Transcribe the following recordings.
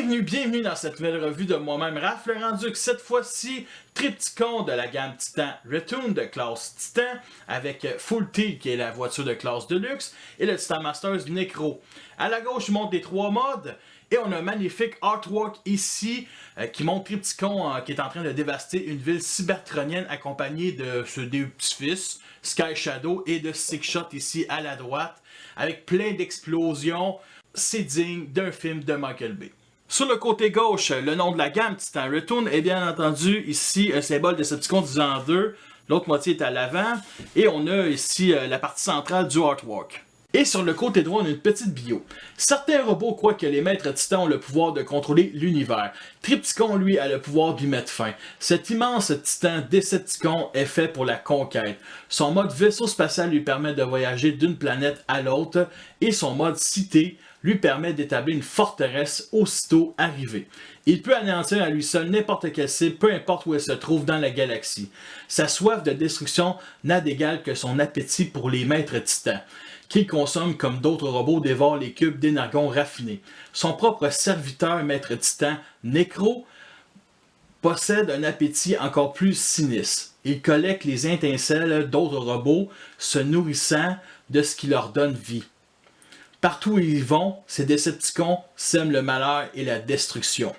Bienvenue dans cette nouvelle revue de moi-même, Raph le Renduc. Cette fois-ci, Triptychon de la gamme Titan Return de classe Titan avec Full Tilt qui est la voiture de classe Deluxe et le Titan Masters Necro. À la gauche, je montre les trois modes et on a un magnifique artwork ici qui montre Triptychon qui est en train de dévaster une ville cybertronienne accompagné de ses deux petits-fils, Sky Shadow et de Six Shot ici à la droite avec plein d'explosions. C'est digne d'un film de Michael Bay. Sur le côté gauche, le nom de la gamme Titan Return est bien entendu ici un symbole de Decepticon divisé en deux. L'autre moitié est à l'avant. Et on a ici la partie centrale du artwork. Et sur le côté droit, on a une petite bio. Certains robots croient que les maîtres titans ont le pouvoir de contrôler l'univers. Triptychon, lui, a le pouvoir d'y mettre fin. Cet immense titan Decepticon est fait pour la conquête. Son mode vaisseau spatial lui permet de voyager d'une planète à l'autre. Et son mode cité lui permet d'établir une forteresse aussitôt arrivé. Il peut anéantir à lui seul n'importe quelle cible, peu importe où elle se trouve dans la galaxie. Sa soif de destruction n'a d'égal que son appétit pour les maîtres titans, qu'il consomme comme d'autres robots dévorent les cubes d'énergon raffinés. Son propre serviteur maître titan, Necro, possède un appétit encore plus sinistre. Il collecte les étincelles d'autres robots, se nourrissant de ce qui leur donne vie. Partout où ils vont, ces Decepticons sèment le malheur et la destruction.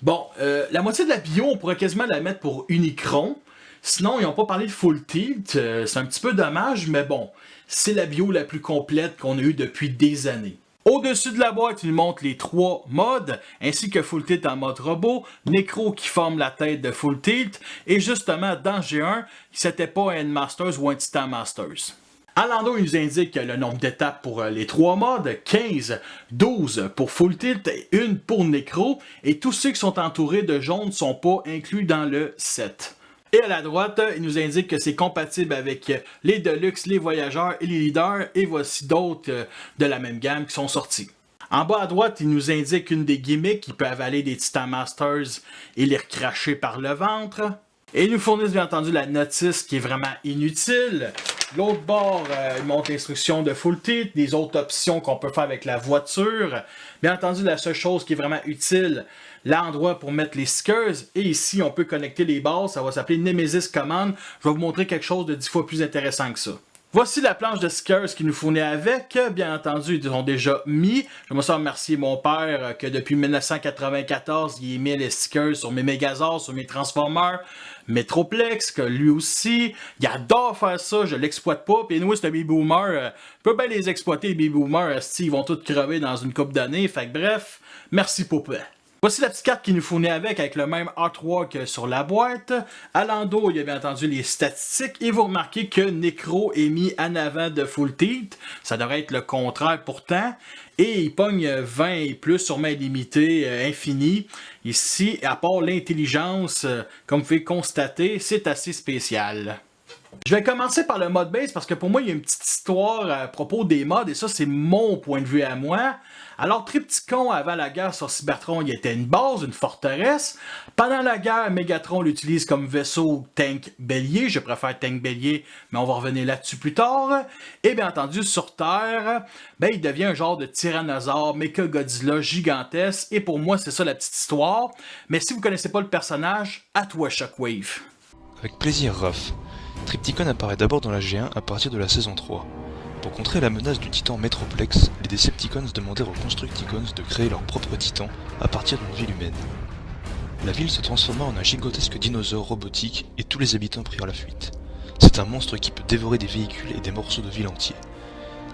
Bon, la moitié de la bio, on pourrait quasiment la mettre pour Unicron. Sinon, ils n'ont pas parlé de Full Tilt. C'est un petit peu dommage, mais bon, c'est la bio la plus complète qu'on a eue depuis des années. Au-dessus de la boîte, il montre les trois modes, ainsi que Full Tilt en mode robot, Necro qui forme la tête de Full Tilt, et justement dans G1, c'était pas un Masters ou un Titan Masters. À l'endroit, il nous indique le nombre d'étapes pour les trois modes, 15, 12 pour Full Tilt et 1 pour Necro, et tous ceux qui sont entourés de jaune ne sont pas inclus dans le set. Et à la droite, il nous indique que c'est compatible avec les Deluxe, les Voyageurs et les Leaders, et voici d'autres de la même gamme qui sont sortis. En bas à droite, il nous indique une des gimmicks qui peut avaler des Titan Masters et les recracher par le ventre. Et ils nous fournissent bien entendu la notice qui est vraiment inutile. L'autre bord, il montre l'instruction de Full Tilt, des autres options qu'on peut faire avec la voiture. Bien entendu, la seule chose qui est vraiment utile, l'endroit pour mettre les stickers. Et ici, on peut connecter les bases, ça va s'appeler Nemesis Command. Je vais vous montrer quelque chose de 10 fois plus intéressant que ça. Voici la planche de stickers qu'il nous fournit avec. Bien entendu, ils ont déjà mis. Je me remercier mon père que depuis 1994, il mis les stickers sur mes Megazords, sur mes Transformers, Metroplex, que lui aussi, il adore faire ça, je l'exploite pas. Puis nous, c'est un baby boomer, peut bien les exploiter, les baby boomers, ils vont tous crever dans une couple d'années. Fait que bref, merci papa. Voici la petite carte qu'il nous fournit avec le même artwork sur la boîte. À l'endos, il y a bien entendu les statistiques. Et vous remarquez que Necro est mis en avant de Full Tilt. Ça devrait être le contraire pourtant. Et il pogne 20 et plus, sûrement illimité, infini. Ici, à part l'intelligence, comme vous pouvez constater, c'est assez spécial. Je vais commencer par le mode base parce que pour moi, il y a une petite histoire à propos des modes et ça, c'est mon point de vue à moi. Alors, Triptychon, avant la guerre sur Cybertron, il était une base, une forteresse. Pendant la guerre, Megatron l'utilise comme vaisseau tank bélier. Je préfère tank bélier, mais on va revenir là-dessus plus tard. Et bien entendu, sur Terre, il devient un genre de tyrannosaure, Mecha-Godzilla gigantesque. Et pour moi, c'est ça la petite histoire. Mais si vous ne connaissez pas le personnage, à toi Shockwave. Avec plaisir, Raph. Triptychon apparaît d'abord dans la G1 à partir de la saison 3. Pour contrer la menace du titan Metroplex, les Decepticons demandèrent aux Constructicons de créer leur propre titan à partir d'une ville humaine. La ville se transforma en un gigantesque dinosaure robotique et tous les habitants prirent la fuite. C'est un monstre qui peut dévorer des véhicules et des morceaux de ville entiers.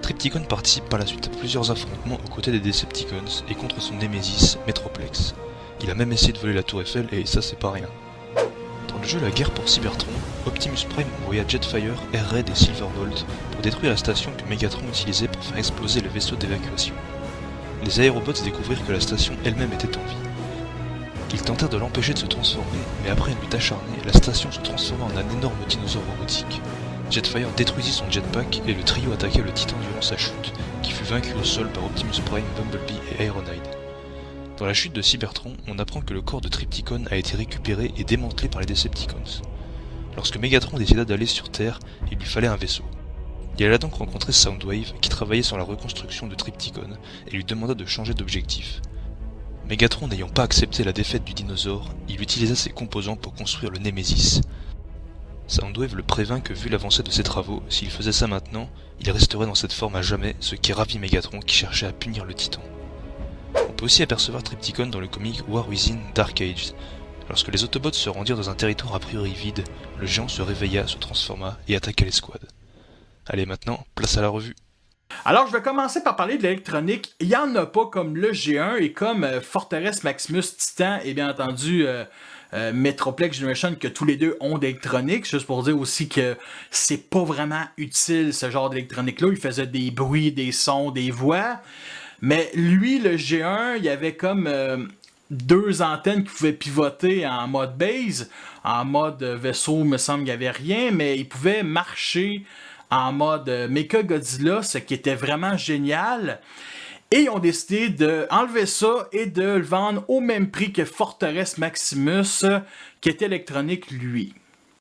Triptychon participe par la suite à plusieurs affrontements aux côtés des Decepticons et contre son némésis Metroplex. Il a même essayé de voler la tour Eiffel et ça c'est pas rien. Dans le jeu La guerre pour Cybertron, Optimus Prime envoya Jetfire, Air-Red et Silverbolt pour détruire la station que Megatron utilisait pour faire exploser le vaisseau d'évacuation. Les aérobots découvrirent que la station elle-même était en vie. Ils tentèrent de l'empêcher de se transformer, mais après une lutte acharnée, la station se transforma en un énorme dinosaure robotique. Jetfire détruisit son jetpack et le trio attaqua le Titan durant sa chute, qui fut vaincu au sol par Optimus Prime, Bumblebee et Ironhide. Dans la chute de Cybertron, on apprend que le corps de Triptychon a été récupéré et démantelé par les Decepticons. Lorsque Megatron décida d'aller sur Terre, il lui fallait un vaisseau. Il alla donc rencontrer Soundwave, qui travaillait sur la reconstruction de Triptychon, et lui demanda de changer d'objectif. Megatron n'ayant pas accepté la défaite du dinosaure, il utilisa ses composants pour construire le Nemesis. Soundwave le prévint que vu l'avancée de ses travaux, s'il faisait ça maintenant, il resterait dans cette forme à jamais, ce qui ravit Megatron qui cherchait à punir le Titan. On peut aussi apercevoir Trypticon dans le comic War Within Dark Ages. Lorsque les Autobots se rendirent dans un territoire a priori vide, le géant se réveilla, se transforma et attaqua l'escouade. Allez maintenant, place à la revue. Alors, je vais commencer par parler de l'électronique. Il n'y en a pas comme le G1 et comme Fortress Maximus Titan et bien entendu Metroplex Generation, que tous les deux ont d'électronique. Juste pour dire aussi que c'est pas vraiment utile ce genre d'électronique-là. Il faisait des bruits, des sons, des voix. Mais lui, le G1, il y avait comme deux antennes qui pouvaient pivoter en mode base. En mode vaisseau, il me semble qu'il n'y avait rien, mais il pouvait marcher en mode Mechagodzilla, ce qui était vraiment génial. Et ils ont décidé d'enlever ça et de le vendre au même prix que Fortress Maximus, qui était électronique lui.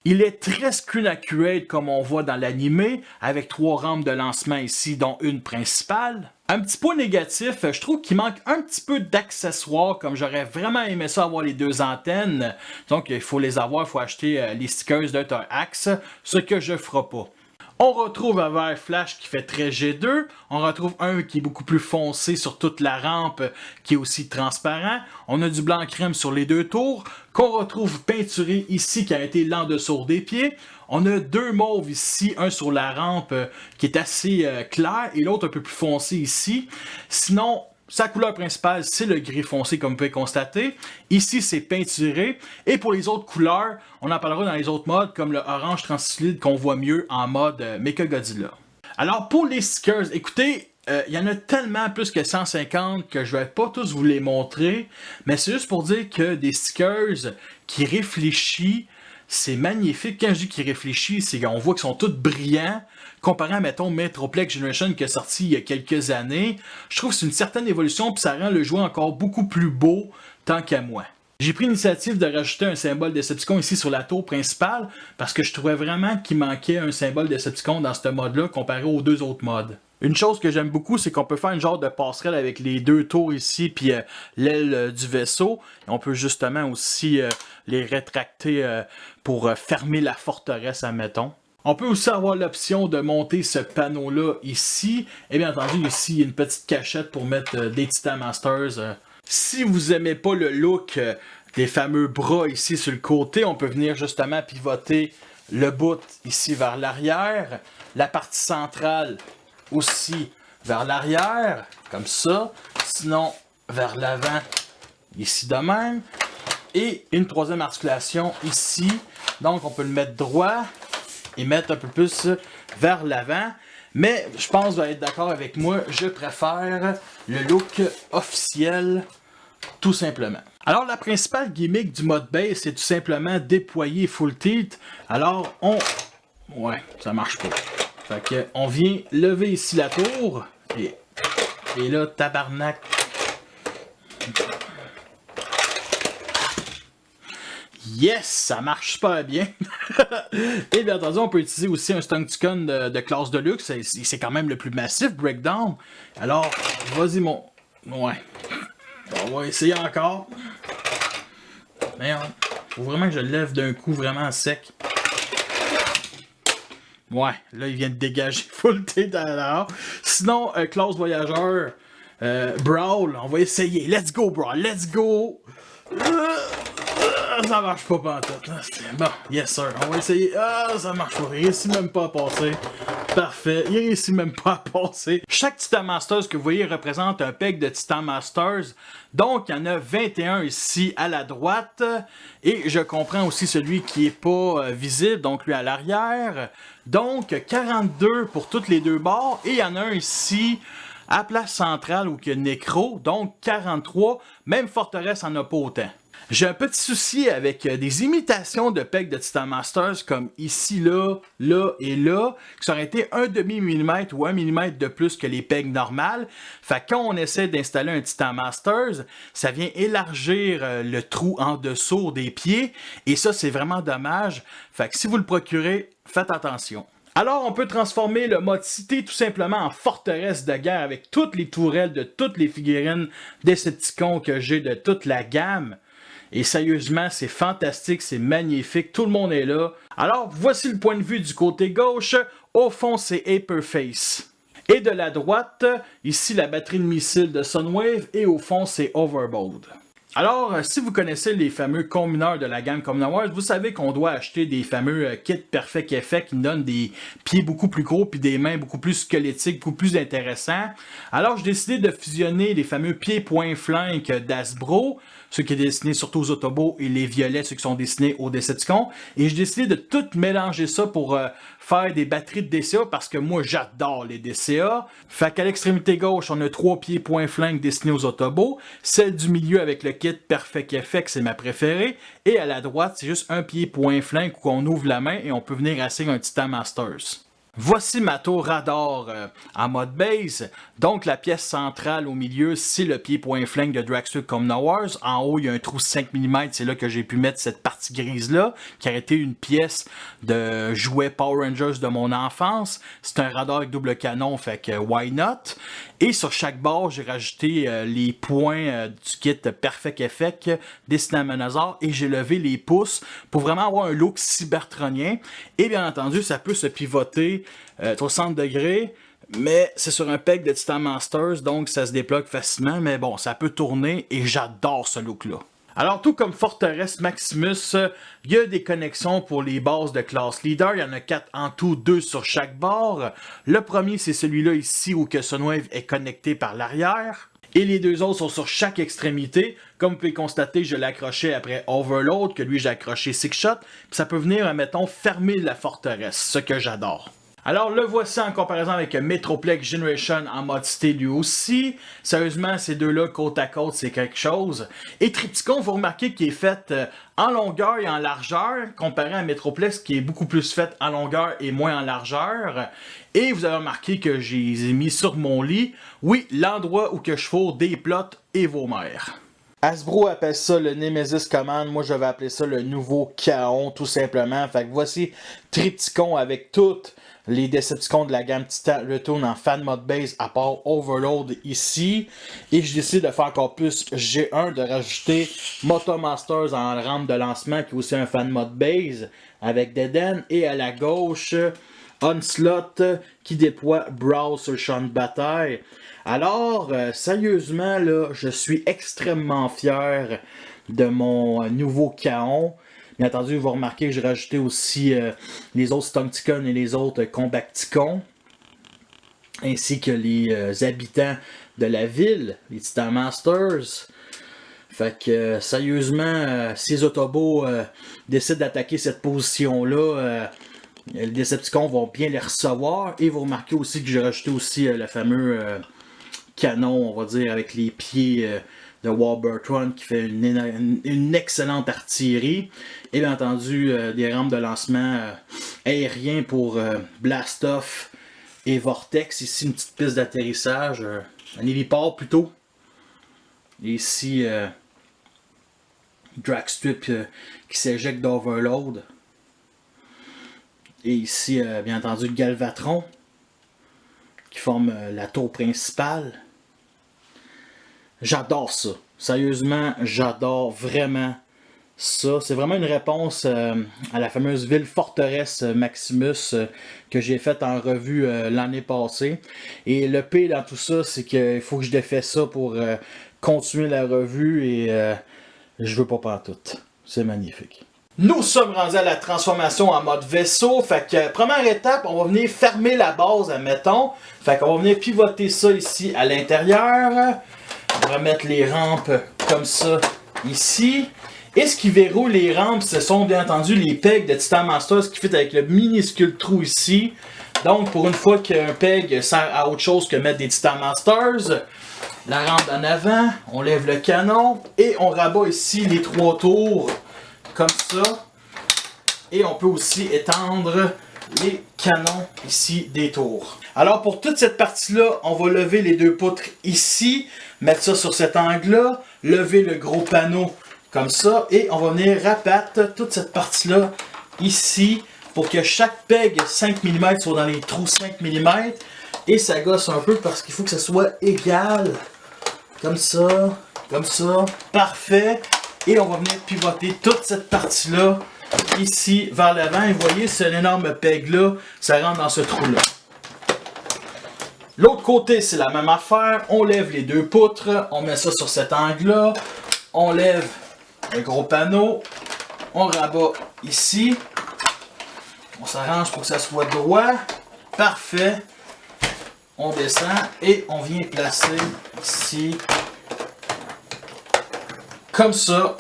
Il est très screen accurate comme on voit dans l'animé, avec 3 rampes de lancement ici, dont une principale. Un petit point négatif, je trouve qu'il manque un petit peu d'accessoires, comme j'aurais vraiment aimé ça avoir les 2 antennes. Donc il faut les avoir, il faut acheter les stickers d'Hunter Axe, ce que je ne ferai pas. On retrouve un verre flash qui fait très G2. On retrouve un qui est beaucoup plus foncé sur toute la rampe, qui est aussi transparent. On a du blanc crème sur les 2 tours, qu'on retrouve peinturé ici, qui a été l'en-dessous des pieds. On a 2 mauves ici, un sur la rampe qui est assez clair et l'autre un peu plus foncé ici. Sinon, sa couleur principale, c'est le gris foncé, comme vous pouvez constater. Ici, c'est peinturé. Et pour les autres couleurs, on en parlera dans les autres modes, comme le orange translucide qu'on voit mieux en mode Mechagodzilla. Alors, pour les stickers, écoutez, il y en a tellement plus que 150 que je ne vais pas tous vous les montrer. Mais c'est juste pour dire que des stickers qui réfléchissent, c'est magnifique. Quand je dis qu'ils réfléchissent, c'est qu'on voit qu'ils sont tous brillants. Comparé à, mettons, Metroplex Generation qui est sorti il y a quelques années, je trouve que c'est une certaine évolution puis ça rend le jouet encore beaucoup plus beau tant qu'à moi. J'ai pris l'initiative de rajouter un symbole Decepticon ici sur la tour principale parce que je trouvais vraiment qu'il manquait un symbole Decepticon dans ce mode-là comparé aux 2 autres modes. Une chose que j'aime beaucoup, c'est qu'on peut faire une genre de passerelle avec les 2 tours ici puis l'aile du vaisseau. Et on peut justement aussi les rétracter pour fermer la forteresse, admettons. On peut aussi avoir l'option de monter ce panneau-là ici. Et bien entendu, ici, il y a une petite cachette pour mettre des Titan Masters. Si vous n'aimez pas le look des fameux bras ici sur le côté, on peut venir justement pivoter le bout ici vers l'arrière. La partie centrale aussi vers l'arrière, comme ça. Sinon, vers l'avant, ici de même. Et une 3e articulation ici. Donc, on peut le mettre droit et mettre un peu plus vers l'avant. Mais je pense que vous allez être d'accord avec moi, je préfère le look officiel, tout simplement. Alors la principale gimmick du mode base, c'est tout simplement déployer full tilt. Alors ouais, ça marche pas. Fait que on vient lever ici la tour et là, tabarnak. Yes, ça marche super bien. Et bien entendu, on peut utiliser aussi un Stunticon de classe de luxe. C'est quand même le plus massif, Breakdown. Alors, vas-y mon... Ouais. On va essayer encore. Merde. Faut vraiment que je le lève d'un coup vraiment sec. Ouais, là, il vient de dégager full T d'alors. Sinon, classe voyageur, Brawl, on va essayer. Let's go, Brawl, let's go. Ça marche pas pantoute. Bon, yes sir, on va essayer. Ah, ça marche pas. Il réussit même pas à passer. Parfait, il réussit même pas à passer. Chaque Titan Masters que vous voyez représente un pack de Titan Masters. Donc, il y en a 21 ici à la droite. Et je comprends aussi celui qui est pas visible, donc lui à l'arrière. Donc, 42 pour toutes les 2 bords. Et il y en a un ici à place centrale où il y a Necro. Donc, 43. Même Forteresse en a pas autant. J'ai un petit souci avec des imitations de pegs de Titan Masters comme ici, là, là et là, qui auraient été 1/2 mm ou 1 mm de plus que les pegs normales. Fait que quand on essaie d'installer un Titan Masters, ça vient élargir le trou en dessous des pieds et ça c'est vraiment dommage. Fait que si vous le procurez, faites attention. Alors, on peut transformer le mode cité tout simplement en forteresse de guerre avec toutes les tourelles de toutes les figurines Decepticons que j'ai de toute la gamme. Et sérieusement, c'est fantastique, c'est magnifique, tout le monde est là. Alors, voici le point de vue du côté gauche. Au fond, c'est Aperface. Et de la droite, ici, la batterie de missiles de Sunwave. Et au fond, c'est Overbold. Alors, si vous connaissez les fameux combineurs de la gamme Combiner Wars, vous savez qu'on doit acheter des fameux kits Perfect Effect qui donnent des pieds beaucoup plus gros puis des mains beaucoup plus squelettiques, beaucoup plus intéressants. Alors, j'ai décidé de fusionner les fameux pieds point flank d'Hasbro, ceux qui sont destinés surtout aux Autobots, et les violets, ceux qui sont destinés aux Decepticons. Et j'ai décidé de tout mélanger ça pour faire des batteries de DCA parce que moi, j'adore les DCA. Fait qu'à l'extrémité gauche, on a 3 pieds point flank destinés aux Autobots. Celle du milieu avec le kit Perfect Effect, c'est ma préférée. Et à la droite, c'est juste un pied point flank où on ouvre la main et on peut venir assigner un Titan Masters. Voici ma tour radar en mode base. Donc la pièce centrale au milieu, c'est le pied point flank de Dragster Combiner Wars. En haut, il y a un trou 5 mm, c'est là que j'ai pu mettre cette partie grise-là, qui a été une pièce de jouet Power Rangers de mon enfance. C'est un radar avec double canon, fait que why not? Et sur chaque bord, j'ai rajouté les points du kit Perfect Effect destiné à Manazar et j'ai levé les pouces pour vraiment avoir un look cybertronien. Et bien entendu, ça peut se pivoter 60 degrés, mais c'est sur un peg de Titan Masters, donc ça se déploie facilement, mais bon, ça peut tourner et j'adore ce look-là. Alors, tout comme Forteresse Maximus, il y a des connexions pour les bases de classe leader. Il y en a 4 en tout, 2 sur chaque bord. Le premier, c'est celui-là ici où que Sunwave est connecté par l'arrière. Et les deux autres sont sur chaque extrémité. Comme vous pouvez constater, je l'ai accroché après Overload, que lui j'ai accroché Six Shot. Puis ça peut venir, mettons, fermer la forteresse, ce que j'adore. Alors le voici en comparaison avec Metroplex Generation en mode cité lui aussi. Sérieusement, ces deux-là côte à côte, c'est quelque chose. Et Triptychon, vous remarquez qu'il est fait en longueur et en largeur, comparé à Metroplex qui est beaucoup plus fait en longueur et moins en largeur. Et vous avez remarqué que je les ai mis sur mon lit. Oui, l'endroit où que je fourre des plots et vos mères. Hasbro appelle ça le Nemesis Command, moi je vais appeler ça le nouveau Chaos tout simplement. Fait que voici Triptychon avec toutes les Decepticons de la gamme Titan Return en fan mode base à part Overload ici. Et je décide de faire encore plus G1, de rajouter Motomasters en rampe de lancement qui est aussi un fan mode base avec Deden. Et à la gauche, Onslaught qui déploie Brawl sur le champ de bataille. Alors, sérieusement, là, je suis extrêmement fier de mon nouveau Chaos. Bien entendu, vous remarquez que j'ai rajouté aussi les autres Stumpticons et les autres Combacticons, ainsi que les habitants de la ville, les Titan Masters. Fait que, sérieusement, si les Autobots décident d'attaquer cette position-là, les Decepticons vont bien les recevoir. Et vous remarquez aussi que j'ai rajouté aussi le fameux canon, on va dire, avec les pieds de Warburton qui fait une excellente artillerie. Et bien entendu, des rampes de lancement aériens pour Blast-Off et Vortex. Ici, une petite piste d'atterrissage, un héliport plutôt. Et ici, Dragstrip qui s'éjecte d'Overload. Et ici, bien entendu, le Galvatron qui forme la tour principale. J'adore ça. Sérieusement, j'adore vraiment ça. C'est vraiment une réponse à la fameuse ville forteresse Maximus que j'ai faite en revue l'année passée. Et le pire dans tout ça, c'est qu'il faut que je défais ça pour continuer la revue et je veux pas pantoute. C'est magnifique. Nous sommes rendus à la transformation en mode vaisseau. Fait que première étape, on va venir fermer la base, admettons. Fait qu'on va venir pivoter ça ici à l'intérieur. On va mettre les rampes comme ça ici. Et ce qui verrouille les rampes, ce sont bien entendu les pegs de Titan Masters qui fit avec le minuscule trou ici. Donc pour une fois qu'un peg sert à autre chose que mettre des Titan Masters, la rampe en avant, on lève le canon et on rabat ici les 3 tours comme ça. Et on peut aussi étendre les canons ici des tours. Alors pour toute cette partie-là, on va lever les 2 poutres ici, mettre ça sur cet angle-là, lever le gros panneau comme ça, et on va venir rabattre toute cette partie-là ici pour que chaque peg 5 mm soit dans les trous 5 mm. Et ça gosse un peu parce qu'il faut que ça soit égal. Comme ça, parfait. Et on va venir pivoter toute cette partie-là ici vers l'avant. Et vous voyez, c'est un énorme peg-là, ça rentre dans ce trou-là. L'autre côté, c'est la même affaire. On lève les deux poutres, on met ça sur cet angle-là. On lève un gros panneau, on rabat ici. On s'arrange pour que ça soit droit. Parfait. On descend et on vient placer ici. Comme ça.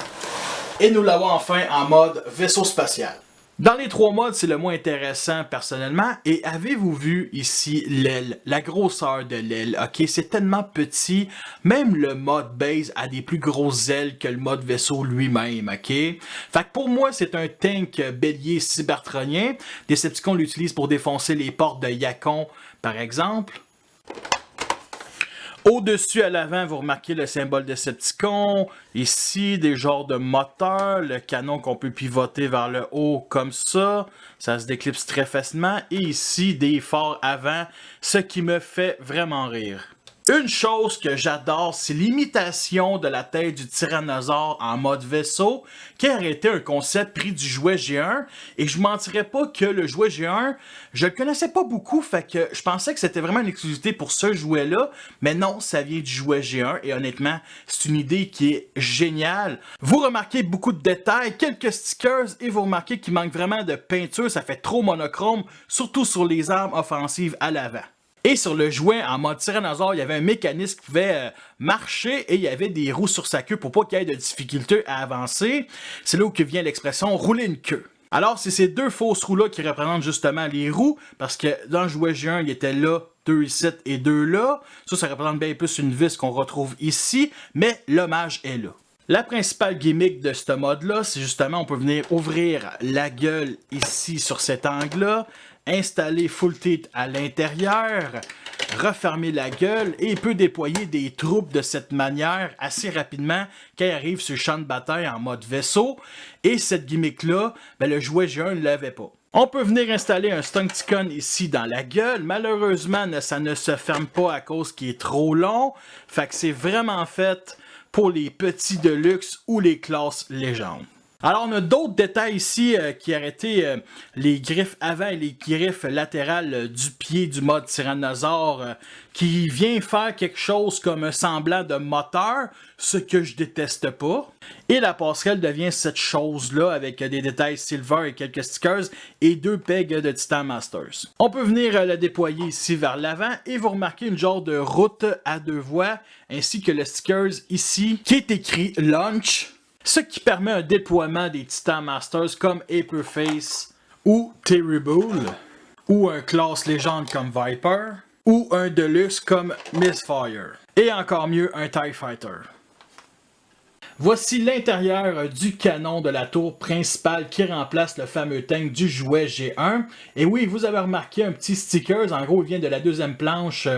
Et nous l'avons enfin en mode vaisseau spatial. Dans les trois modes, c'est le moins intéressant personnellement. Et avez-vous vu ici l'aile, la grosseur de l'aile, ok? C'est tellement petit, même le mode base a des plus grosses ailes que le mode vaisseau lui-même, ok? Fait que pour moi, c'est un tank bélier cybertronien. Decepticon l'utilise pour défoncer les portes de Yakon, par exemple. Au-dessus, à l'avant, vous remarquez le symbole Decepticon. Ici, des genres de moteurs. Le canon qu'on peut pivoter vers le haut comme ça. Ça se déclipse très facilement. Et ici, des phares avant, ce qui me fait vraiment rire. Une chose que j'adore, c'est l'imitation de la tête du tyrannosaure en mode vaisseau, qui aurait été un concept pris du jouet G1, et je mentirais pas que le jouet G1, je le connaissais pas beaucoup, fait que je pensais que c'était vraiment une exclusivité pour ce jouet-là, mais non, ça vient du jouet G1, et honnêtement, c'est une idée qui est géniale. Vous remarquez beaucoup de détails, quelques stickers, et vous remarquez qu'il manque vraiment de peinture, ça fait trop monochrome, surtout sur les armes offensives à l'avant. Et sur le jouet en mode tyrannosaure, il y avait un mécanisme qui pouvait marcher et il y avait des roues sur sa queue pour pas qu'il y ait de difficulté à avancer. C'est là où vient l'expression rouler une queue. Alors c'est ces deux fausses roues-là qui représentent justement les roues, parce que dans le jouet G1, il était là, 2 ici et 2 là. Ça représente bien plus une vis qu'on retrouve ici, mais l'hommage est là. La principale gimmick de ce mode-là, c'est justement on peut venir ouvrir la gueule ici sur cet angle-là, installer Full Teeth à l'intérieur, refermer la gueule et il peut déployer des troupes de cette manière assez rapidement quand il arrive sur le champ de bataille en mode vaisseau. Et cette gimmick-là, le jouet G1 ne l'avait pas. On peut venir installer un Stunkticon ici dans la gueule. Malheureusement, ça ne se ferme pas à cause qu'il est trop long. Fait que c'est vraiment fait pour les petits de luxe ou les classes légendes. Alors, on a d'autres détails ici qui arrêtaient les griffes avant et les griffes latérales du pied du mode tyrannosaure qui vient faire quelque chose comme un semblant de moteur, ce que je déteste pas. Et la passerelle devient cette chose-là avec des détails silver et quelques stickers et 2 pegs de Titan Masters. On peut venir le déployer ici vers l'avant et vous remarquez une genre de route à 2 voies ainsi que le stickers ici qui est écrit Launch. Ce qui permet un déploiement des Titan Masters comme Aperface ou Terrible, ou un classe légende comme Viper, ou un Deluxe comme Misfire, et encore mieux un TIE Fighter. Voici l'intérieur du canon de la tour principale qui remplace le fameux tank du jouet G1. Et oui, vous avez remarqué un petit sticker, en gros il vient de la deuxième planche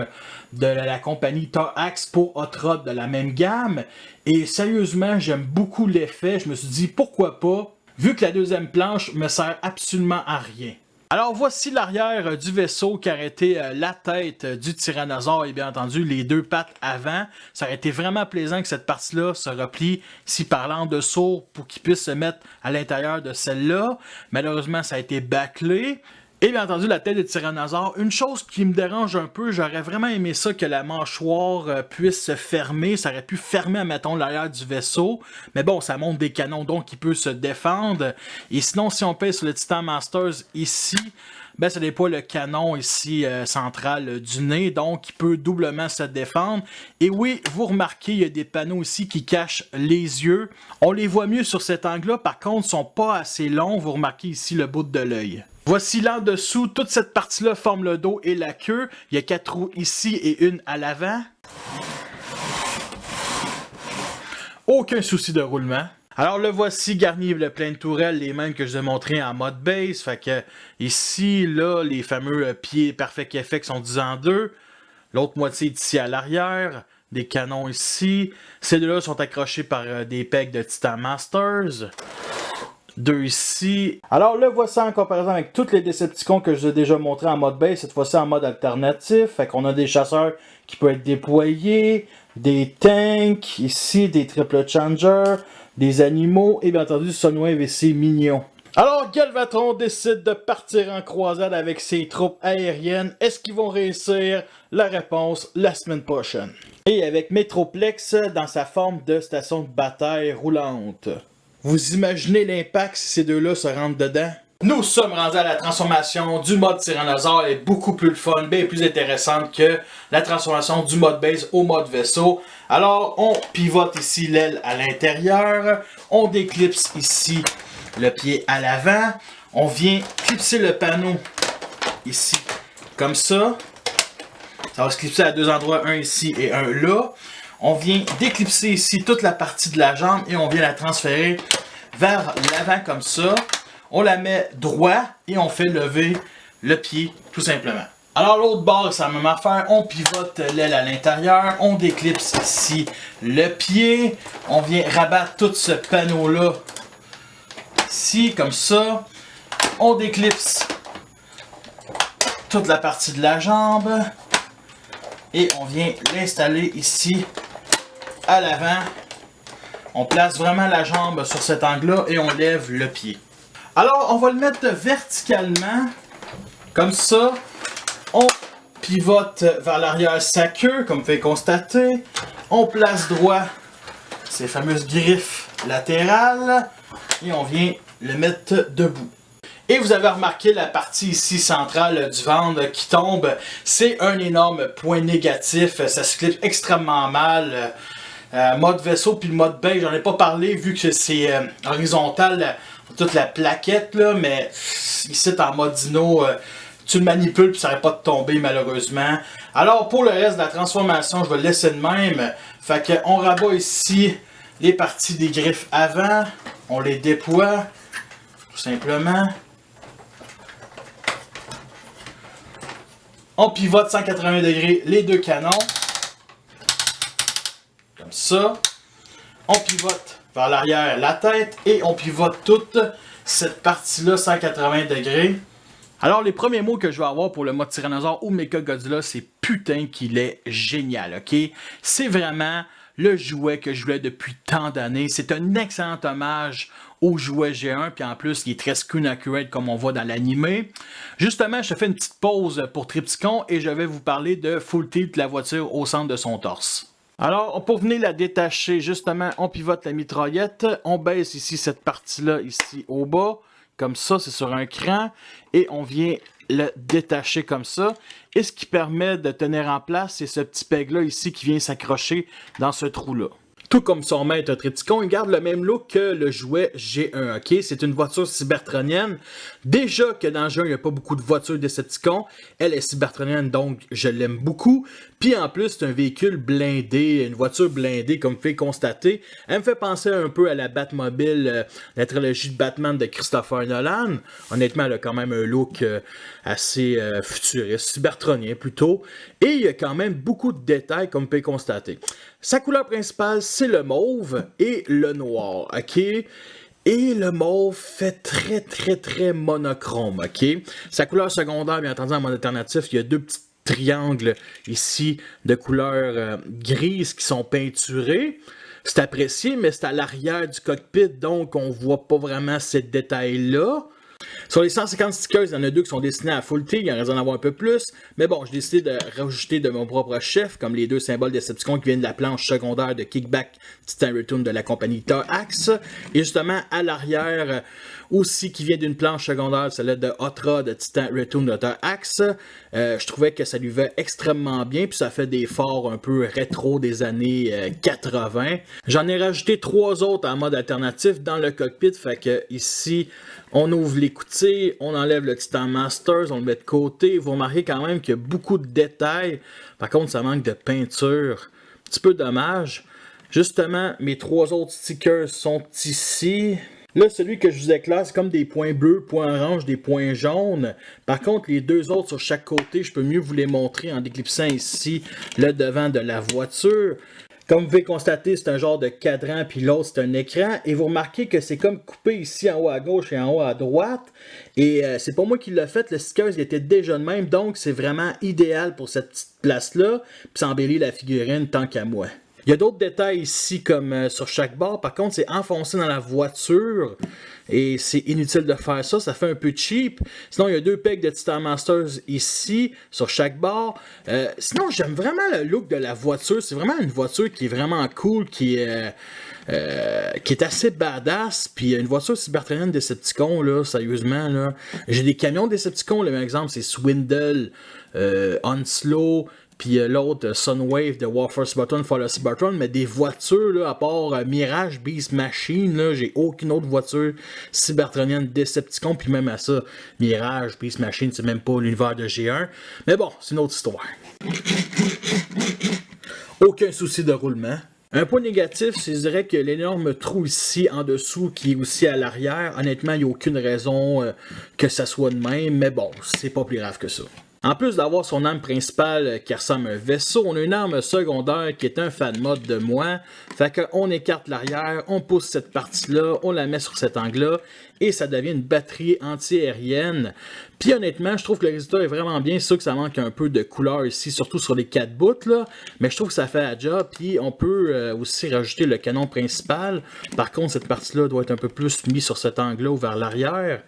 de la compagnie Torax pour Hot Rod de la même gamme. Et sérieusement, j'aime beaucoup l'effet, je me suis dit pourquoi pas, vu que la deuxième planche me sert absolument à rien. Alors voici l'arrière du vaisseau qui aurait été la tête du tyrannosaure et bien entendu les 2 pattes avant. Ça aurait été vraiment plaisant que cette partie-là se replie si parlant en dessous pour qu'il puisse se mettre à l'intérieur de celle-là. Malheureusement, ça a été bâclé. Et bien entendu, la tête de tyrannosaure, une chose qui me dérange un peu, j'aurais vraiment aimé ça que la mâchoire puisse se fermer. Ça aurait pu fermer, admettons, l'arrière du vaisseau. Mais bon, ça montre des canons, donc il peut se défendre. Et sinon, si on pèse sur le Titan Masters ici, ça déploie le canon ici central du nez, donc il peut doublement se défendre. Et oui, vous remarquez, il y a des panneaux ici qui cachent les yeux. On les voit mieux sur cet angle-là, par contre, ils sont pas assez longs. Vous remarquez ici le bout de l'œil. Voici l'en dessous, toute cette partie-là forme le dos et la queue. Il y a 4 roues ici et une à l'avant. Aucun souci de roulement. Alors le voici garni le plein de tourelles, les mêmes que je vous ai montré en mode base. Fait que ici, là, les fameux pieds Perfect Effects sont 10 en 2. L'autre moitié est ici à l'arrière. Des canons ici. Ces deux-là sont accrochés par des pegs de Titan Masters. deux ici. Alors le voici en comparaison avec tous les Decepticons que je vous ai déjà montré en mode base, cette fois-ci en mode alternatif. Fait qu'on a des chasseurs qui peuvent être déployés, des tanks, ici des triple changers, des animaux et bien entendu Sunwave et ses minions. Alors Galvatron décide de partir en croisade avec ses troupes aériennes. Est-ce qu'ils vont réussir? La réponse la semaine prochaine. Et avec Metroplex dans sa forme de station de bataille roulante. Vous imaginez l'impact si ces deux-là se rentrent dedans? Nous sommes rendus à la transformation du mode Tyrannosaure. Elle est beaucoup plus le fun, bien plus intéressante que la transformation du mode base au mode vaisseau. Alors, on pivote ici l'aile à l'intérieur. On déclipse ici le pied à l'avant. On vient clipser le panneau ici, comme ça. Ça va se clipser à deux endroits, un ici et un là. On vient déclipser ici toute la partie de la jambe et on vient la transférer vers l'avant comme ça. On la met droit et on fait lever le pied tout simplement. Alors l'autre bord, c'est la même affaire. On pivote l'aile à l'intérieur. On déclipse ici le pied. On vient rabattre tout ce panneau-là ici comme ça. On déclipse toute la partie de la jambe. Et on vient l'installer ici à l'avant. On place vraiment la jambe sur cet angle-là et on lève le pied. Alors, on va le mettre verticalement, comme ça. On pivote vers l'arrière sa queue, comme vous pouvez constater. On place droit ces fameuses griffes latérales et on vient le mettre debout. Et vous avez remarqué la partie ici centrale du ventre qui tombe. C'est un énorme point négatif. Ça se clipse extrêmement mal. Mode vaisseau puis le mode beige, j'en ai pas parlé vu que c'est horizontal, toute la plaquette là, mais ici en mode dino, tu le manipules puis ça n'arrête pas de tomber malheureusement. Alors pour le reste de la transformation, je vais le laisser de même. Fait qu'on rabat ici les parties des griffes avant, on les déploie tout simplement. On pivote 180 degrés les deux canons. Comme ça. On pivote vers l'arrière la tête et on pivote toute cette partie-là 180 degrés. Alors les premiers mots que je vais avoir pour le mode Tyrannosaure ou Mechagodzilla, c'est putain qu'il est génial, ok? C'est vraiment le jouet que je voulais depuis tant d'années. C'est un excellent hommage au jouet G1, puis en plus, il est très screen accurate comme on voit dans l'animé. Justement, je te fais une petite pause pour Trypticon et je vais vous parler de Full Tilt, la voiture au centre de son torse. Alors, pour venir la détacher, justement, on pivote la mitraillette, on baisse ici cette partie-là, ici au bas, comme ça, c'est sur un cran, et on vient le détacher comme ça. Et ce qui permet de tenir en place, c'est ce petit peg-là ici qui vient s'accrocher dans ce trou-là. Tout comme son maître Trypticon, il garde le même look que le jouet G1, ok? C'est une voiture cybertronienne. Déjà que dans le jeu, il n'y a pas beaucoup de voitures Decepticon. Elle est cybertronienne, donc je l'aime beaucoup. Puis en plus, c'est un véhicule blindé, une voiture blindée, comme vous pouvez constater. Elle me fait penser un peu à la Batmobile, la trilogie de Batman de Christopher Nolan. Honnêtement, elle a quand même un look assez futuriste, cybertronien plutôt. Et il y a quand même beaucoup de détails, comme vous pouvez constater. Sa couleur principale, c'est le mauve et le noir, ok? Et le mauve fait très monochrome, ok? Sa couleur secondaire, bien entendu, en mode alternatif, il y a deux petits triangles ici de couleur grise qui sont peinturés. C'est apprécié, mais c'est à l'arrière du cockpit, donc on voit pas vraiment ces détails-là. Sur les 150 stickers, il y en a deux qui sont destinés à Full Tilt, il y en a d'en avoir un peu plus. Mais bon, j'ai décidé de rajouter de mon propre chef, comme les deux symboles Decepticon qui viennent de la planche secondaire de Kickback Titan Return de la compagnie Torax. Et justement, à l'arrière, aussi qui vient d'une planche secondaire, celle-là de Hotra de Titan Return de Torax. Je trouvais que ça lui va extrêmement bien, puis ça fait des phares un peu rétro des années 80. J'en ai rajouté 3 autres en mode alternatif dans le cockpit, fait que ici, on ouvre l'écoutier, on enlève le Titan Masters, on le met de côté. Vous remarquez quand même qu'il y a beaucoup de détails. Par contre, ça manque de peinture. Un petit peu dommage. Justement, mes 3 autres stickers sont ici. Là, celui que je vous éclaire, c'est comme des points bleus, points orange, des points jaunes. Par contre, les 2 autres sur chaque côté, je peux mieux vous les montrer en déclipsant ici le devant de la voiture. Comme vous pouvez constater, c'est un genre de cadran, puis l'autre c'est un écran. Et vous remarquez que c'est comme coupé ici en haut à gauche et en haut à droite. Et c'est pas moi qui l'ai fait, le sticker il était déjà de même. Donc c'est vraiment idéal pour cette petite place-là. Puis ça embellit la figurine tant qu'à moi. Il y a d'autres détails ici comme sur chaque barre. Par contre, c'est enfoncé dans la voiture. Et c'est inutile de faire ça, ça fait un peu cheap. Sinon, il y a 2 pegs de Titan Masters ici, sur chaque barre. Sinon, j'aime vraiment le look de la voiture. C'est vraiment une voiture qui est vraiment cool, qui est assez badass. Puis une voiture cybertronienne Decepticon, là, sérieusement, là. J'ai des camions Decepticon, là, par exemple, c'est Swindle, Onslow, puis l'autre, Sunwave de Warfare Cybertron, Fall of Cybertron, mais des voitures, là, à part Mirage, Beast Machine, là, j'ai aucune autre voiture cybertronienne Decepticon, puis même à ça, Mirage, Beast Machine, c'est même pas l'univers de G1. Mais bon, c'est une autre histoire. Aucun souci de roulement. Un point négatif, c'est je dirais que l'énorme trou ici en dessous qui est aussi à l'arrière, honnêtement, il n'y a aucune raison que ça soit de même, mais bon, c'est pas plus grave que ça. En plus d'avoir son arme principale qui ressemble à un vaisseau, on a une arme secondaire qui est un fan mode de moi. Fait qu'on écarte l'arrière, on pousse cette partie-là, on la met sur cet angle-là et ça devient une batterie anti-aérienne. Puis honnêtement, je trouve que le résultat est vraiment bien. C'est sûr que ça manque un peu de couleur ici, surtout sur les 4 bouts, là. Mais je trouve que ça fait la job. Puis on peut aussi rajouter le canon principal. Par contre, cette partie-là doit être un peu plus mise sur cet angle-là ou vers l'arrière.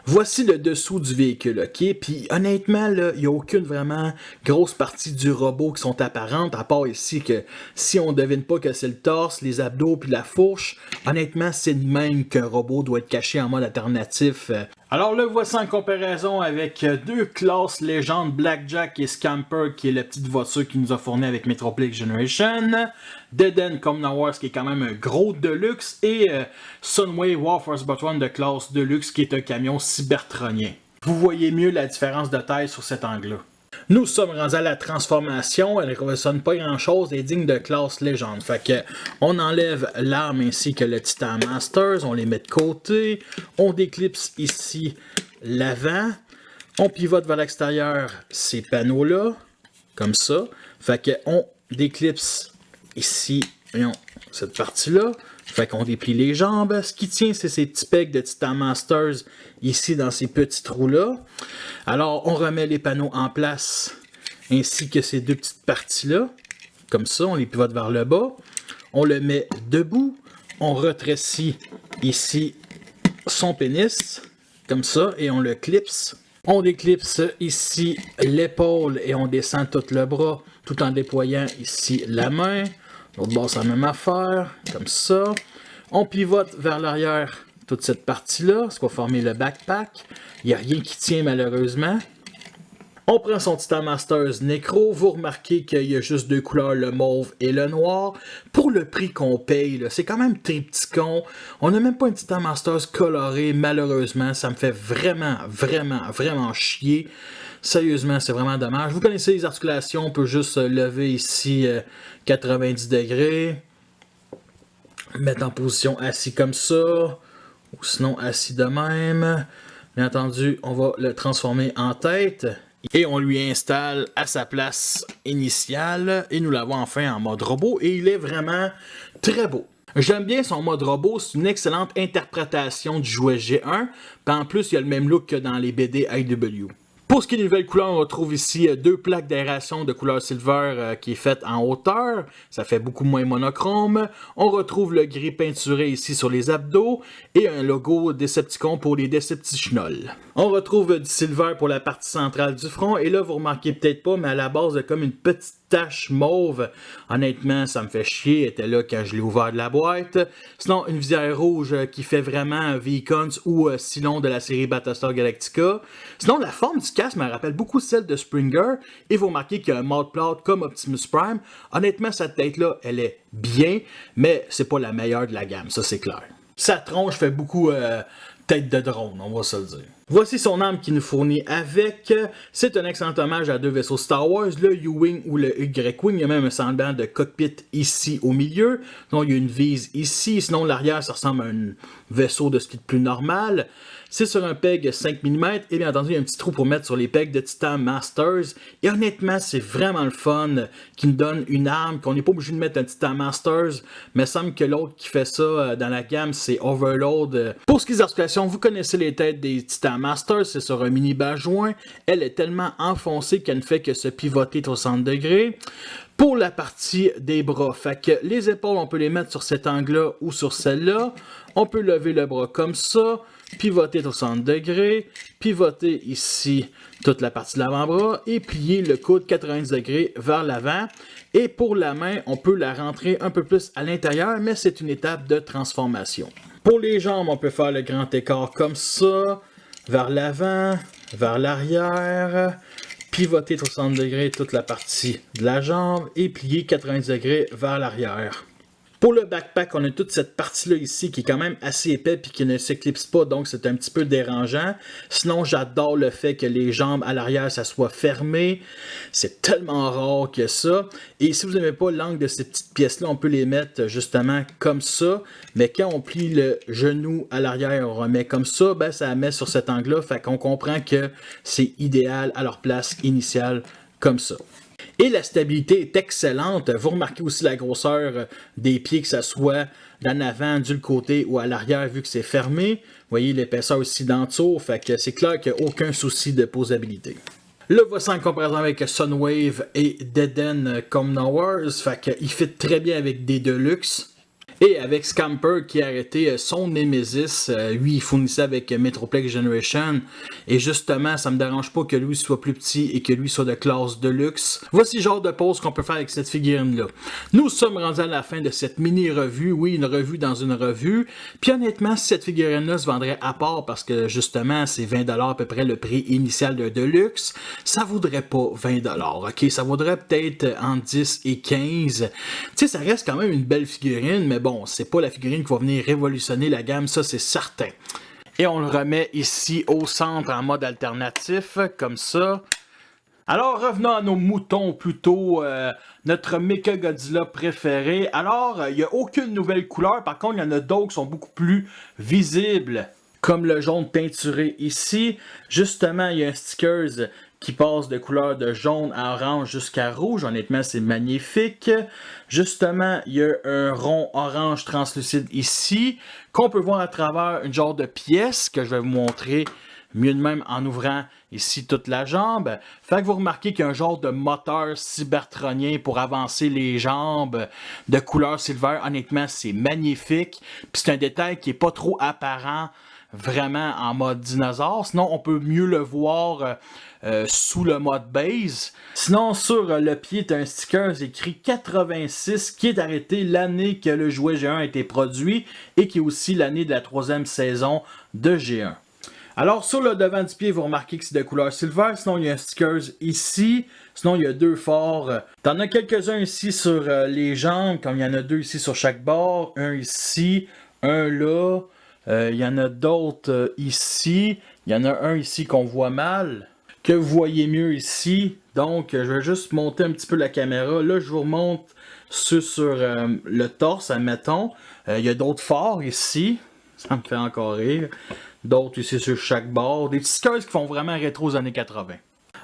Voici le dessous du véhicule, ok? Puis honnêtement, là, il n'y a aucune vraiment grosse partie du robot qui sont apparentes, à part ici que si on ne devine pas que c'est le torse, les abdos puis la fourche, honnêtement, c'est de même qu'un robot doit être caché en mode alternatif. Alors le voici en comparaison avec 2 classes légendes, Blackjack et Scamper, qui est la petite voiture qui nous a fourni avec Metroplex Generation, Dead End Commoner Wars, qui est quand même un gros deluxe, et Sunwave Warfare Cybertron de classe deluxe, qui est un camion cybertronien. Vous voyez mieux la différence de taille sur cet angle-là. Nous sommes rendus à la transformation, elle ne ressemble pas grand chose, elle est digne de classe légende. Fait que on enlève l'arme ainsi que le Titan Masters, on les met de côté, on déclipse ici l'avant, on pivote vers l'extérieur ces panneaux-là, comme ça. Fait que on déclipse ici, voyons, cette partie-là. Fait qu'on déplie les jambes. Ce qui tient, c'est ces petits pegs de Titan Masters ici dans ces petits trous-là. Alors, on remet les panneaux en place ainsi que ces 2 petites parties-là. Comme ça, on les pivote vers le bas. On le met debout. On retrécit ici son pénis, comme ça, et on le clipse. On déclipse ici l'épaule et on descend tout le bras tout en déployant ici la main. L'autre bord, c'est la même affaire, comme ça. On pivote vers l'arrière toute cette partie-là, ce qui va former le backpack. Il n'y a rien qui tient malheureusement. On prend son Titan Masters Necro. Vous remarquez qu'il y a juste 2 couleurs, le mauve et le noir. Pour le prix qu'on paye, c'est quand même Triptychon. On n'a même pas un Titan Masters coloré, malheureusement. Ça me fait vraiment, vraiment, vraiment chier. Sérieusement, c'est vraiment dommage. Vous connaissez les articulations, on peut juste lever ici 90 degrés. Mettre en position assis comme ça. Ou sinon assis de même. Bien entendu, on va le transformer en tête. Et on lui installe à sa place initiale. Et nous l'avons enfin en mode robot. Et il est vraiment très beau. J'aime bien son mode robot, c'est une excellente interprétation du jouet G1. Puis en plus, il a le même look que dans les BD IW. Pour ce qui est des nouvelles couleurs, on retrouve ici 2 plaques d'aération de couleur silver qui est faite en hauteur. Ça fait beaucoup moins monochrome. On retrouve le gris peinturé ici sur les abdos et un logo Decepticon pour les Deceptichnols. On retrouve du silver pour la partie centrale du front. Et là, vous remarquez peut-être pas, mais à la base, il y a comme une petite tache mauve. Honnêtement, ça me fait chier. Elle était là quand je l'ai ouvert de la boîte. Sinon, une visière rouge qui fait vraiment V-Cons ou Cylon de la série Battlestar Galactica. Sinon, la forme du casque me rappelle beaucoup celle de Springer. Et vous remarquez qu'il y a un mode plate comme Optimus Prime. Honnêtement, cette tête-là, elle est bien, mais c'est pas la meilleure de la gamme, ça c'est clair. Sa tronche fait beaucoup tête de drone, on va se le dire. Voici son arme qui nous fournit avec. C'est un excellent hommage à 2 vaisseaux Star Wars, le U-Wing ou le Y-Wing. Il y a même un semblant de cockpit ici au milieu. Donc il y a une vise ici. Sinon l'arrière, ça ressemble à un vaisseau de ce qui est plus normal. C'est sur un peg 5 mm et bien entendu il y a un petit trou pour mettre sur les pegs de Titan Masters. Et honnêtement c'est vraiment le fun qui me donne une arme qu'on n'est pas obligé de mettre un Titan Masters. Mais il semble que l'autre qui fait ça dans la gamme c'est Overload. Pour ce qui est des articulations, vous connaissez les têtes des Titan Masters, c'est sur un mini bas joint. Elle est tellement enfoncée qu'elle ne fait que se pivoter 60 degrés. Pour la partie des bras, fait que les épaules, on peut les mettre sur cet angle-là ou sur celle-là. On peut lever le bras comme ça, pivoter 60 degrés, pivoter ici toute la partie de l'avant-bras et plier le coude 90 degrés vers l'avant. Et pour la main, on peut la rentrer un peu plus à l'intérieur, mais c'est une étape de transformation. Pour les jambes, on peut faire le grand écart comme ça, vers l'avant, vers l'arrière. Pivoter 60 degrés toute la partie de la jambe et plier 90 degrés vers l'arrière. Pour le backpack, on a toute cette partie-là ici qui est quand même assez épais et qui ne s'éclipse pas, donc c'est un petit peu dérangeant. Sinon, j'adore le fait que les jambes à l'arrière, ça soit fermé. C'est tellement rare que ça. Et si vous n'aimez pas l'angle de ces petites pièces-là, on peut les mettre justement comme ça. Mais quand on plie le genou à l'arrière, on remet comme ça, ben ça la met sur cet angle-là. Fait qu'on comprend que c'est idéal à leur place initiale comme ça. Et la stabilité est excellente. Vous remarquez aussi la grosseur des pieds, que ce soit d'en avant, du côté ou à l'arrière, vu que c'est fermé. Vous voyez l'épaisseur aussi d'en dessous, fait que c'est clair qu'il n'y a aucun souci de posabilité. Le voici en comparaison avec Sunwave et Deaden comme Wars, fait qu'il fit très bien avec des Deluxe. Et avec Scamper qui a arrêté son Nemesis, lui il fournissait avec Metroplex Generation. Et justement, ça me dérange pas que lui soit plus petit et que lui soit de classe Deluxe. Voici le genre de pose qu'on peut faire avec cette figurine-là. Nous sommes rendus à la fin de cette mini-revue. Oui, une revue dans une revue. Puis honnêtement, si cette figurine-là se vendrait à part parce que justement, c'est 20$ à peu près le prix initial d'un Deluxe, ça vaudrait pas 20$, ok? Ça vaudrait peut-être entre 10 et 15. Tu sais, ça reste quand même une belle figurine, mais bon, c'est pas la figurine qui va venir révolutionner la gamme, ça c'est certain. Et on le remet ici au centre en mode alternatif, comme ça. Alors revenons à nos moutons, plutôt notre Mechagodzilla préféré. Alors, il n'y a aucune nouvelle couleur, par contre il y en a d'autres qui sont beaucoup plus visibles. Comme le jaune peinturé ici. Justement, il y a un stickers qui passe de couleur de jaune à orange jusqu'à rouge. Honnêtement, c'est magnifique. Justement, il y a un rond orange translucide ici, qu'on peut voir à travers une genre de pièce que je vais vous montrer mieux de même en ouvrant ici toute la jambe. Fait que vous remarquez qu'il y a un genre de moteur cybertronien pour avancer les jambes de couleur silver. Honnêtement, c'est magnifique. Puis c'est un détail qui n'est pas trop apparent vraiment en mode dinosaure. Sinon, on peut mieux le voir sous le mode base. Sinon, sur le pied, tu as un sticker écrit 86 qui est arrêté l'année que le jouet G1 a été produit et qui est aussi l'année de la 3e saison de G1. Alors, sur le devant du pied, vous remarquez que c'est de couleur silver. Sinon, il y a un sticker ici. Sinon, il y a deux phares. T'en as quelques-uns ici sur les jambes, comme il y en a deux ici sur chaque bord. Un ici, un là. Il y en a d'autres ici. Il y en a un ici qu'on voit mal, que vous voyez mieux ici. Donc, je vais juste monter un petit peu la caméra. Là, je vous remonte sur le torse, admettons. Il y a d'autres phares ici. Ça me fait encore rire. D'autres ici sur chaque bord. Des petits stickers qui font vraiment rétro aux années 80.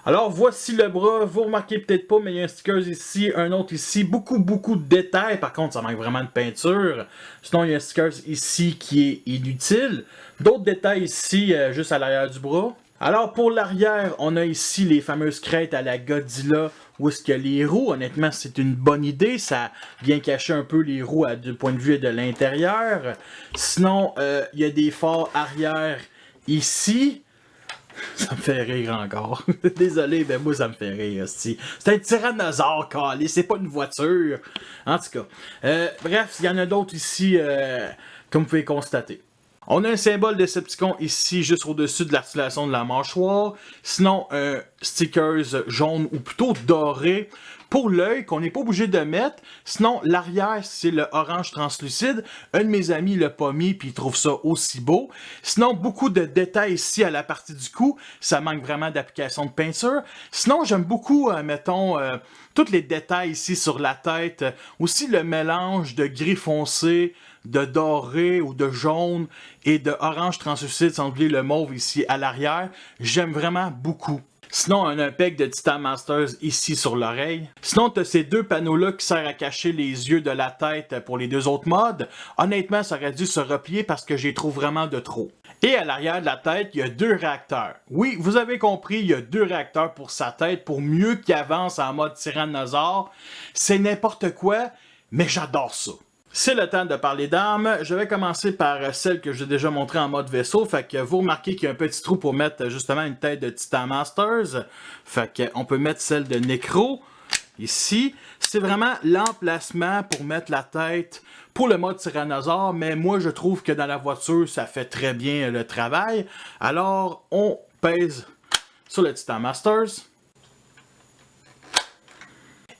Alors, voici le bras. Vous remarquez peut-être pas, mais il y a un sticker ici, un autre ici. Beaucoup de détails. Par contre, ça manque vraiment de peinture. Sinon, il y a un sticker ici qui est inutile. D'autres détails ici, juste à l'arrière du bras. Alors, pour l'arrière, on a ici les fameuses crêtes à la Godzilla. Où est-ce qu'il y a les roues? Honnêtement, c'est une bonne idée. Ça vient cacher un peu les roues du point de vue de l'intérieur. Sinon, il y a des phares arrière ici. Ça me fait rire encore. Désolé, mais moi ça me fait rire. C'est un tyrannosaure, calé, c'est pas une voiture. En tout cas. Bref, il y en a d'autres ici, comme vous pouvez constater. On a un symbole de Decepticon ici, juste au-dessus de l'articulation de la mâchoire. Sinon, un stickers jaune ou plutôt doré pour l'œil qu'on n'est pas obligé de mettre. Sinon, l'arrière, c'est le orange translucide. Un de mes amis l'a pas mis puis il trouve ça aussi beau. Sinon, beaucoup de détails ici à la partie du cou. Ça manque vraiment d'application de peinture. Sinon, j'aime beaucoup, mettons, tous les détails ici sur la tête. Aussi le mélange de gris foncé, de doré ou de jaune et de orange translucide, sans oublier le mauve ici à l'arrière. J'aime vraiment beaucoup. Sinon, on a un peg de Titan Masters ici sur l'oreille. Sinon, tu as ces deux panneaux-là qui servent à cacher les yeux de la tête pour les deux autres modes. Honnêtement, ça aurait dû se replier parce que j'y trouve vraiment de trop. Et à l'arrière de la tête, il y a deux réacteurs. Oui, vous avez compris, il y a deux réacteurs pour sa tête pour mieux qu'il avance en mode tyrannosaure. C'est n'importe quoi, mais j'adore ça. C'est le temps de parler d'armes. Je vais commencer par celle que j'ai déjà montrée en mode vaisseau. Fait que vous remarquez qu'il y a un petit trou pour mettre justement une tête de Titan Masters. Fait qu'on peut mettre celle de Necro ici. C'est vraiment l'emplacement pour mettre la tête pour le mode tyrannosaure. Mais moi, je trouve que dans la voiture, ça fait très bien le travail. Alors, on pèse sur le Titan Masters.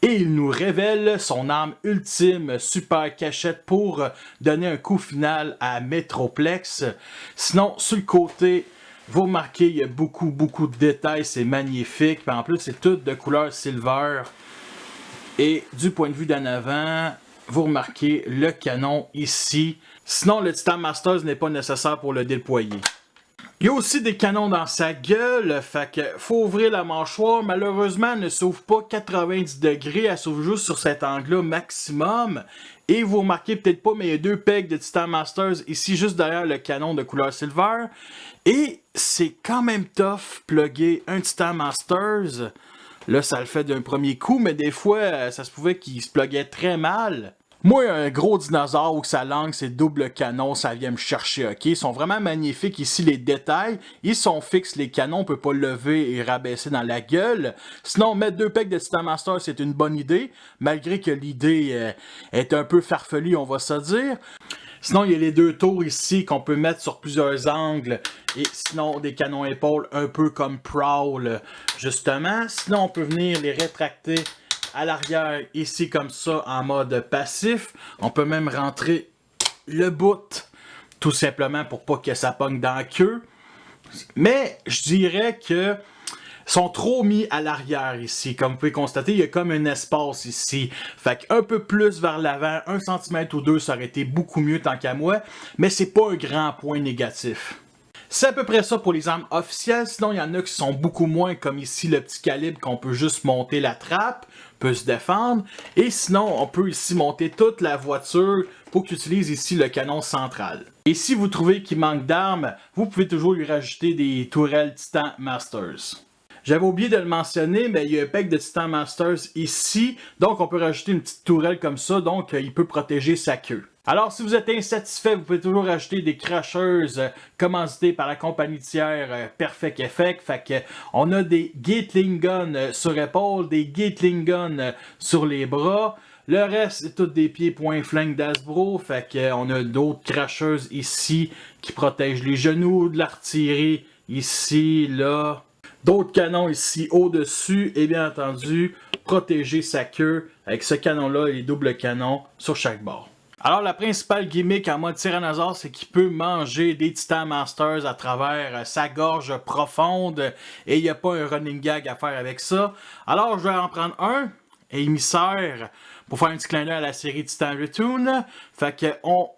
Et il nous révèle son arme ultime, super cachette pour donner un coup final à Metroplex. Sinon, sur le côté, vous remarquez, il y a beaucoup de détails, c'est magnifique. Puis en plus, c'est tout de couleur silver. Et du point de vue d'en avant, vous remarquez le canon ici. Sinon, le Titan Masters n'est pas nécessaire pour le déployer. Il y a aussi des canons dans sa gueule, fait que faut ouvrir la mâchoire. Malheureusement, elle ne s'ouvre pas 90 degrés, elle s'ouvre juste sur cet angle-là maximum. Et vous remarquez peut-être pas, mais il y a deux pegs de Titan Masters ici, juste derrière le canon de couleur silver. Et c'est quand même tough, plugger un Titan Masters. Là, ça le fait d'un premier coup, mais des fois, ça se pouvait qu'il se pluguait très mal. Moi, un gros dinosaure où sa langue, c'est double canon, ça vient me chercher, ok? Ils sont vraiment magnifiques ici, les détails. Ils sont fixes, les canons, on peut pas le lever et rabaisser dans la gueule. Sinon, mettre deux pegs de Titan Master, c'est une bonne idée, malgré que l'idée est un peu farfelue, on va se dire. Sinon, il y a les deux tours ici qu'on peut mettre sur plusieurs angles. Et sinon, des canons épaules, un peu comme Prowl, justement. Sinon, on peut venir les rétracter à l'arrière, ici comme ça, en mode passif. On peut même rentrer le bout, tout simplement pour pas que ça pogne dans la queue. Mais je dirais que sont trop mis à l'arrière ici. Comme vous pouvez constater, il y a comme un espace ici. Fait qu'un peu plus vers l'avant, 1 cm ou 2, ça aurait été beaucoup mieux tant qu'à moi. Mais c'est pas un grand point négatif. C'est à peu près ça pour les armes officielles. Sinon, il y en a qui sont beaucoup moins, comme ici le petit calibre qu'on peut juste monter la trappe, peut se défendre. Et sinon, on peut ici monter toute la voiture pour qu'il utilise ici le canon central. Et si vous trouvez qu'il manque d'armes, vous pouvez toujours lui rajouter des tourelles Titan Masters. J'avais oublié de le mentionner, mais il y a un pack de Titan Masters ici. Donc, on peut rajouter une petite tourelle comme ça. Donc, il peut protéger sa queue. Alors, si vous êtes insatisfait, vous pouvez toujours acheter des crashers commandités par la compagnie tiers Perfect Effect. Fait que, on a des Gatling Guns sur épaule, des Gatling Guns sur les bras. Le reste, c'est tous des pieds point flingue d'Hasbro. Fait que, on a d'autres crashers ici qui protègent les genoux, de l'artillerie ici, là. D'autres canons ici au-dessus. Et bien entendu, protéger sa queue avec ce canon-là et les doubles canons sur chaque bord. Alors, la principale gimmick en mode tyrannosaure, c'est qu'il peut manger des Titan Masters à travers sa gorge profonde et il n'y a pas un running gag à faire avec ça. Alors, je vais en prendre un et il m'y sert pour faire un petit clin d'œil à la série Titan Retoon. Fait qu'on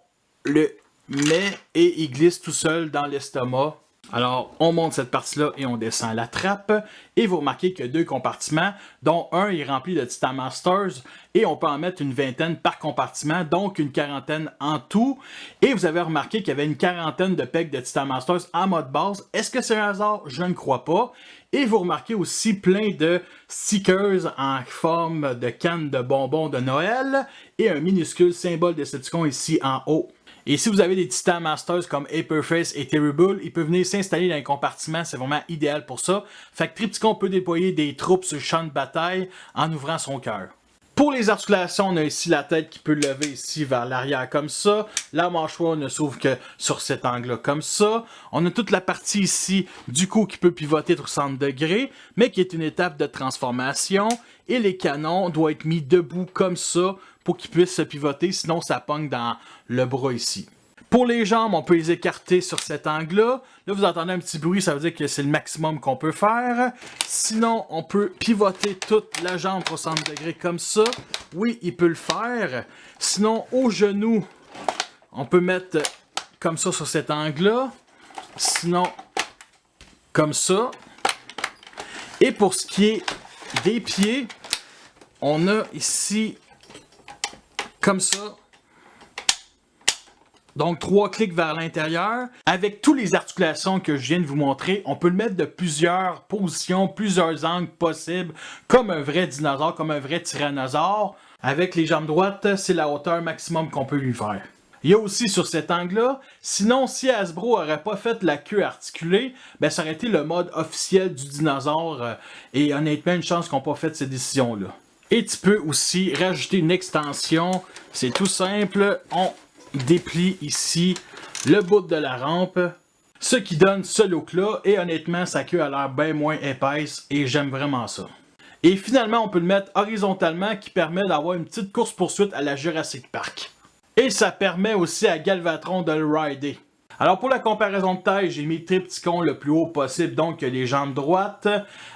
le met et il glisse tout seul dans l'estomac. Alors, on monte cette partie-là et on descend la trappe. Et vous remarquez qu'il y a deux compartiments, dont un est rempli de Titan Masters. Et on peut en mettre une vingtaine par compartiment, donc une quarantaine en tout. Et vous avez remarqué qu'il y avait une quarantaine de pegs de Titan Masters en mode base. Est-ce que c'est un hasard? Je ne crois pas. Et vous remarquez aussi plein de stickers en forme de canne de bonbons de Noël. Et un minuscule symbole de Decepticon ici en haut. Et si vous avez des Titan Masters comme Aperface et Terrible, ils peuvent venir s'installer dans les compartiments, c'est vraiment idéal pour ça. Fait que Trypticon peut déployer des troupes sur le champ de bataille en ouvrant son cœur. Pour les articulations, on a ici la tête qui peut lever ici vers l'arrière comme ça. La mâchoire ne s'ouvre que sur cet angle-là comme ça. On a toute la partie ici du cou qui peut pivoter 360 degrés, mais qui est une étape de transformation. Et les canons doivent être mis debout comme ça pour qu'ils puissent se pivoter, sinon ça pogne dans le bras ici. Pour les jambes, on peut les écarter sur cet angle-là. Là, vous entendez un petit bruit, ça veut dire que c'est le maximum qu'on peut faire. Sinon, on peut pivoter toute la jambe 60 degrés comme ça. Oui, il peut le faire. Sinon, au genou, on peut mettre comme ça sur cet angle-là. Sinon, comme ça. Et pour ce qui est des pieds, on a ici, comme ça. Donc, 3 clics vers l'intérieur. Avec toutes les articulations que je viens de vous montrer, on peut le mettre de plusieurs positions, plusieurs angles possibles, comme un vrai dinosaure, comme un vrai tyrannosaure. Avec les jambes droites, c'est la hauteur maximum qu'on peut lui faire. Il y a aussi sur cet angle-là, sinon si Hasbro n'aurait pas fait la queue articulée, ben ça aurait été le mode officiel du dinosaure et honnêtement une chance qu'on n'ait pas fait cette décision-là. Et tu peux aussi rajouter une extension, c'est tout simple, on déplie ici le bout de la rampe, ce qui donne ce look-là et honnêtement sa queue a l'air bien moins épaisse et j'aime vraiment ça. Et finalement on peut le mettre horizontalement qui permet d'avoir une petite course-poursuite à la Jurassic Park. Et ça permet aussi à Galvatron de le rider. Alors pour la comparaison de taille, j'ai mis Triptychon le plus haut possible, donc les jambes droites.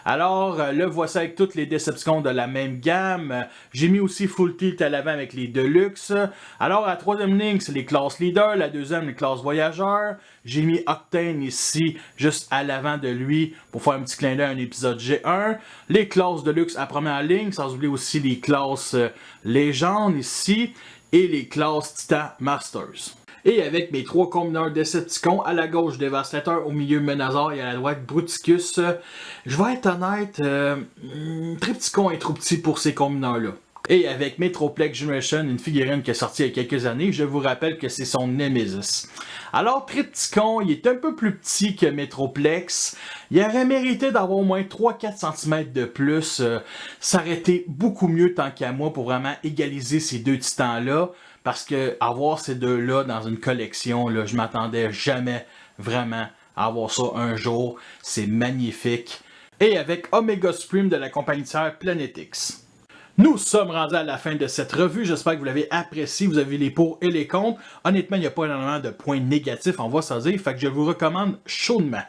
Alors le voici avec toutes les Decepticons de la même gamme. J'ai mis aussi Full Tilt à l'avant avec les Deluxe. Alors à la troisième ligne, c'est les classes Leader, la deuxième, les classes Voyageurs. J'ai mis Octane ici, juste à l'avant de lui, pour faire un petit clin d'œil à un épisode G1. Les classes Deluxe à première ligne, sans oublier aussi les classes Légende ici. Et les classes Titan Masters. Et avec mes 3 combineurs Decepticons, à la gauche Dévastateur, au milieu Menazor et à la droite Bruticus, je vais être honnête, Triptychon est trop petit pour ces combineurs-là. Et avec Metroplex Generation, une figurine qui est sortie il y a quelques années, je vous rappelle que c'est son Nemesis. Alors Triptychon, il est un peu plus petit que Metroplex. Il aurait mérité d'avoir au moins 3-4 cm de plus. Ça aurait été beaucoup mieux tant qu'à moi pour vraiment égaliser ces deux titans-là. Parce que avoir ces deux-là dans une collection, là, je m'attendais jamais vraiment à avoir ça un jour. C'est magnifique. Et avec Omega Supreme de la compagnie tiers Planetix. Nous sommes rendus à la fin de cette revue. J'espère que vous l'avez apprécié. Vous avez les pour et les contre. Honnêtement, il n'y a pas énormément de points négatifs, on va se dire. Fait que je vous recommande chaudement.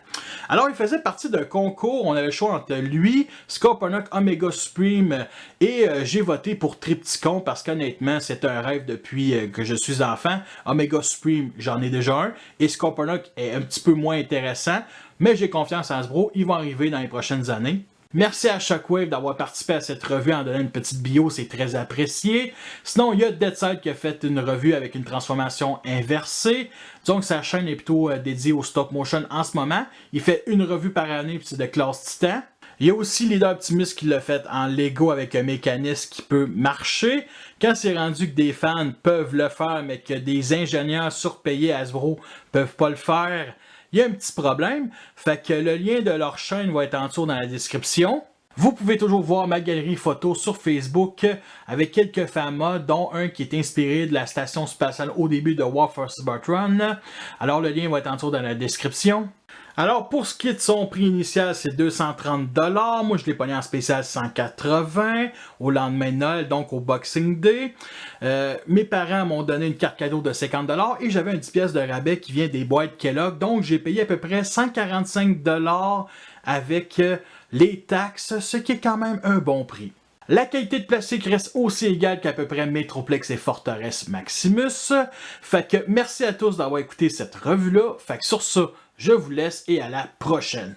Alors, il faisait partie d'un concours. On avait le choix entre lui, Scorponok Omega Supreme et j'ai voté pour Triptychon parce qu'honnêtement, c'est un rêve depuis que je suis enfant. Omega Supreme, j'en ai déjà un. Et Scorponok est un petit peu moins intéressant. Mais j'ai confiance en Hasbro. Ils vont arriver dans les prochaines années. Merci à Shockwave d'avoir participé à cette revue en donnant une petite bio, c'est très apprécié. Sinon, il y a Deadside qui a fait une revue avec une transformation inversée. Donc, sa chaîne est plutôt dédiée au stop motion en ce moment. Il fait une revue par année, puis c'est de classe Titan. Il y a aussi Leader Optimus qui l'a fait en Lego avec un mécanisme qui peut marcher. Quand c'est rendu que des fans peuvent le faire, mais que des ingénieurs surpayés Hasbro peuvent pas le faire, il y a un petit problème, fait que le lien de leur chaîne va être en dessous dans la description. Vous pouvez toujours voir ma galerie photo sur Facebook avec quelques famas, dont un qui est inspiré de la station spatiale au début de War for Cybertron. Alors le lien va être en dessous dans la description. Alors pour ce qui est de son prix initial, c'est 230 $. Moi je l'ai pogné en spécial 180 au lendemain de Noël, donc au Boxing Day. Mes parents m'ont donné une carte cadeau de 50 $ et j'avais un 10 pièces de rabais qui vient des boîtes Kellogg. Donc j'ai payé à peu près 145 $ avec les taxes, ce qui est quand même un bon prix. La qualité de plastique reste aussi égale qu'à peu près Metroplex et Forteresse Maximus. Fait que merci à tous d'avoir écouté cette revue-là. Fait que sur ça, je vous laisse et à la prochaine.